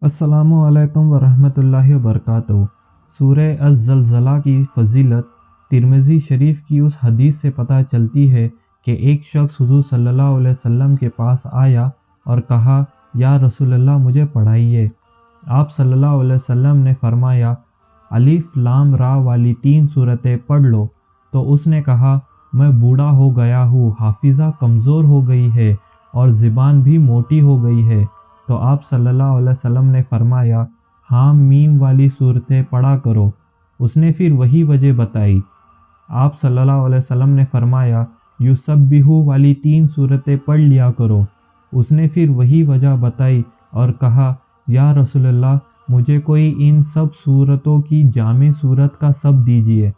السلام علیکم ورحمۃ اللہ وبرکاتہ۔ سورہ الزلزلہ کی فضیلت ترمذی شریف کی اس حدیث سے پتہ چلتی ہے کہ ایک شخص حضور صلی اللہ علیہ وسلم کے پاس آیا اور کہا، یا رسول اللہ مجھے پڑھائیے۔ آپ صلی اللہ علیہ وسلم نے فرمایا، الف لام را والی 3 سورتیں پڑھ لو۔ تو اس نے کہا، میں بوڑھا ہو گیا ہوں، حافظہ کمزور ہو گئی ہے اور زبان بھی موٹی ہو گئی ہے۔ تو آپ صلی اللہ علیہ وسلم نے فرمایا، حام میم والی صورتیں پڑھا کرو۔ اس نے پھر وہی وجہ بتائی۔ آپ صلی اللہ علیہ وسلم نے فرمایا، یسبح والی 3 صورتیں پڑھ لیا کرو۔ اس نے پھر وہی وجہ بتائی اور کہا، یا رسول اللہ مجھے کوئی ان سب صورتوں کی جامع صورت کا سب دیجیے۔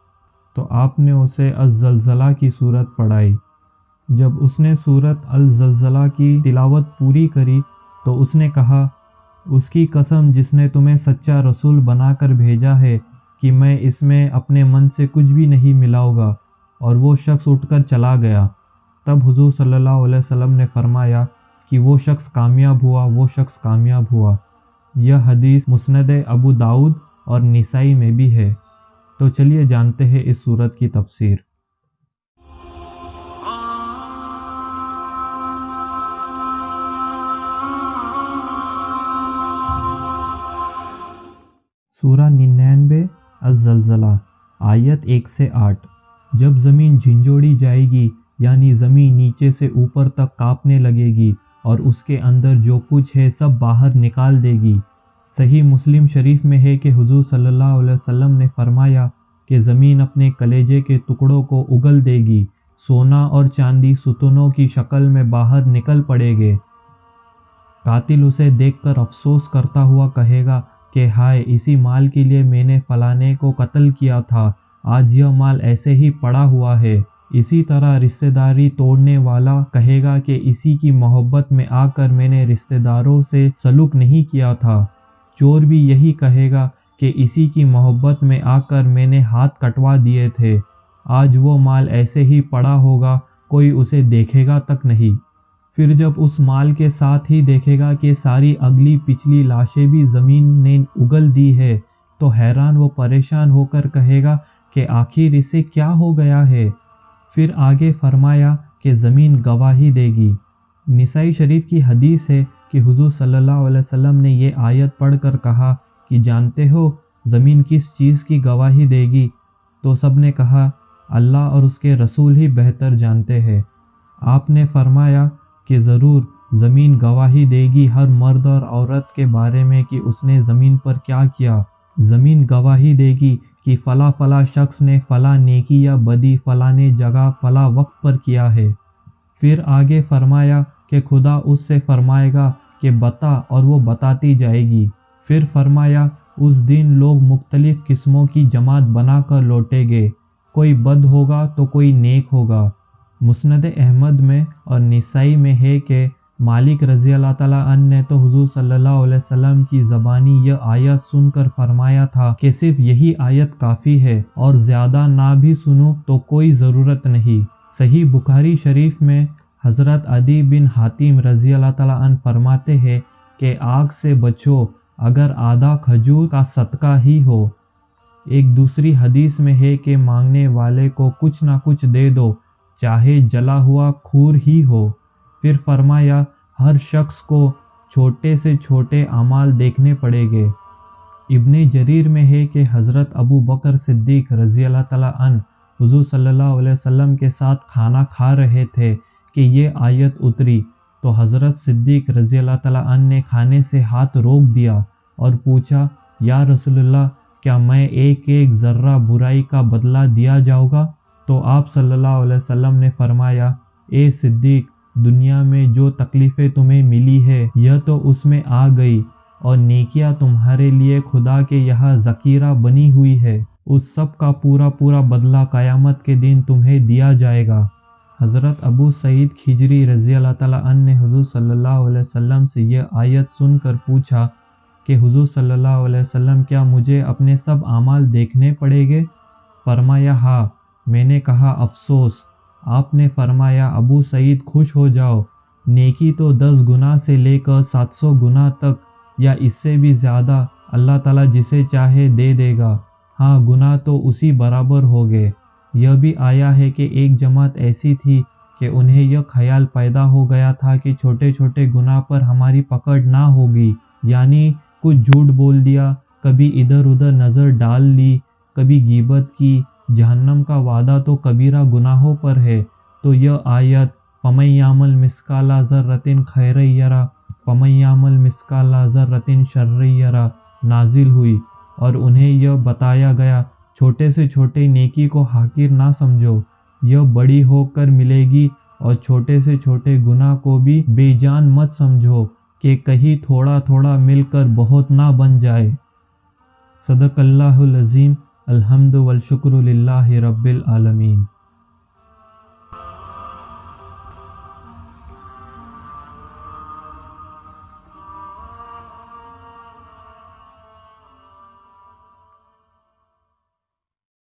تو آپ نے اسے الزلزلہ کی صورت پڑھائی۔ جب اس نے صورت الزلزلہ کی تلاوت پوری کری تو اس نے کہا، اس کی قسم جس نے تمہیں سچا رسول بنا کر بھیجا ہے کہ میں اس میں اپنے من سے کچھ بھی نہیں ملاؤں گا، اور وہ شخص اٹھ کر چلا گیا۔ تب حضور صلی اللہ علیہ وسلم نے فرمایا کہ وہ شخص کامیاب ہوا، وہ شخص کامیاب ہوا۔ یہ حدیث مسند ابو داؤد اور نسائی میں بھی ہے۔ تو چلیے جانتے ہیں اس سورت کی تفسیر۔ سورہ 99 الزلزلہ، آیت 1 سے 8۔ جب زمین جھنجھوڑی جائے گی، یعنی زمین نیچے سے اوپر تک کانپنے لگے گی اور اس کے اندر جو کچھ ہے سب باہر نکال دے گی۔ صحیح مسلم شریف میں ہے کہ حضور صلی اللہ علیہ وسلم نے فرمایا کہ زمین اپنے کلیجے کے ٹکڑوں کو اگل دے گی، سونا اور چاندی ستونوں کی شکل میں باہر نکل پڑے گے۔ قاتل اسے دیکھ کر افسوس کرتا ہوا کہے گا کہ ہائے، اسی مال کے لیے میں نے فلانے کو قتل کیا تھا، آج یہ مال ایسے ہی پڑا ہوا ہے۔ اسی طرح رشتہ داری توڑنے والا کہے گا کہ اسی کی محبت میں آ کر میں نے رشتہ داروں سے سلوک نہیں کیا تھا۔ چور بھی یہی کہے گا کہ اسی کی محبت میں آ کر میں نے ہاتھ کٹوا دیے تھے، آج وہ مال ایسے ہی پڑا ہوگا، کوئی اسے دیکھے گا تک نہیں۔ پھر جب اس مال کے ساتھ ہی دیکھے گا کہ ساری اگلی پچھلی لاشیں بھی زمین نے اگل دی ہے، تو حیران و پریشان ہو کر کہے گا کہ آخر اسے کیا ہو گیا ہے۔ پھر آگے فرمایا کہ زمین گواہی دے گی۔ نسائی شریف کی حدیث ہے کہ حضور صلی اللہ علیہ وسلم نے یہ آیت پڑھ کر کہا کہ جانتے ہو زمین کس چیز کی گواہی دے گی؟ تو سب نے کہا، اللہ اور اس کے رسول ہی بہتر جانتے ہیں۔ آپ نے فرمایا کہ ضرور زمین گواہی دے گی ہر مرد اور عورت کے بارے میں کہ اس نے زمین پر کیا کیا۔ زمین گواہی دے گی کہ فلاں فلاں شخص نے فلاں نیکی یا بدی فلاں جگہ فلاں وقت پر کیا ہے۔ پھر آگے فرمایا کہ خدا اس سے فرمائے گا کہ بتا، اور وہ بتاتی جائے گی۔ پھر فرمایا اس دن لوگ مختلف قسموں کی جماعت بنا کر لوٹیں گے، کوئی بد ہوگا تو کوئی نیک ہوگا۔ مسند احمد میں اور نسائی میں ہے کہ مالک رضی اللہ تعالیٰ عنہ نے تو حضور صلی اللہ علیہ وسلم کی زبانی یہ آیت سن کر فرمایا تھا کہ صرف یہی آیت کافی ہے، اور زیادہ نہ بھی سنوں تو کوئی ضرورت نہیں۔ صحیح بخاری شریف میں حضرت عدی بن حاتم رضی اللہ تعالیٰ عنہ فرماتے ہیں کہ آگ سے بچو اگر آدھا کھجور کا صدقہ ہی ہو۔ ایک دوسری حدیث میں ہے کہ مانگنے والے کو کچھ نہ کچھ دے دو، چاہے جلا ہوا کھور ہی ہو۔ پھر فرمایا ہر شخص کو چھوٹے سے چھوٹے اعمال دیکھنے پڑے گے۔ ابن جریر میں ہے کہ حضرت ابو بکر صدیق رضی اللہ تعالیٰ عنہ حضور صلی اللہ علیہ وسلم کے ساتھ کھانا کھا رہے تھے کہ یہ آیت اتری، تو حضرت صدیق رضی اللہ تعالیٰ عنہ نے کھانے سے ہاتھ روک دیا اور پوچھا، یا رسول اللہ کیا میں ایک ایک ذرہ برائی کا بدلہ دیا جاؤں گا؟ تو آپ صلی اللہ علیہ وسلم نے فرمایا، اے صدیق، دنیا میں جو تکلیفیں تمہیں ملی ہے یہ تو اس میں آ گئی، اور نیکیاں تمہارے لیے خدا کے یہاں ذخیرہ بنی ہوئی ہے، اس سب کا پورا پورا بدلہ قیامت کے دن تمہیں دیا جائے گا۔ حضرت ابو سعید خدری رضی اللہ تعالیٰ عنہ نے حضور صلی اللہ علیہ وسلم سے یہ آیت سن کر پوچھا کہ حضور صلی اللہ علیہ وسلم کیا مجھے اپنے سب اعمال دیکھنے پڑیں گے؟ فرمایا ہاں۔ میں نے کہا افسوس۔ آپ نے فرمایا ابو سعید خوش ہو جاؤ، نیکی تو 10 گنا سے لے کر 700 گنا تک یا اس سے بھی زیادہ اللہ تعالیٰ جسے چاہے دے دے گا۔ ہاں، گناہ تو اسی برابر ہو گئے۔ یہ بھی آیا ہے کہ ایک جماعت ایسی تھی کہ انہیں یہ خیال پیدا ہو گیا تھا کہ چھوٹے چھوٹے گناہ پر ہماری پکڑ نہ ہوگی، یعنی کچھ جھوٹ بول دیا، کبھی ادھر ادھر نظر ڈال لی، کبھی غیبت کی، جہنم کا وعدہ تو کبیرہ گناہوں پر ہے۔ تو یہ آیت فَمَن يَعْمَلْ مِثْقَالَ ذَرَّةٍ خَيْرًا يَرَهُ وَمَن يَعْمَلْ مِثْقَالَ ذَرَّةٍ شَرًّا يَرَهُ نازل ہوئی، اور انہیں یہ بتایا گیا چھوٹے سے چھوٹے نیکی کو حقیر نہ سمجھو، یہ بڑی ہو کر ملے گی، اور چھوٹے سے چھوٹے گناہ کو بھی بے جان مت سمجھو کہ کہیں تھوڑا تھوڑا مل کر بہت نہ بن جائے۔ صدق اللہ العظیم۔ الحمد والشکر للہ رب العالمین۔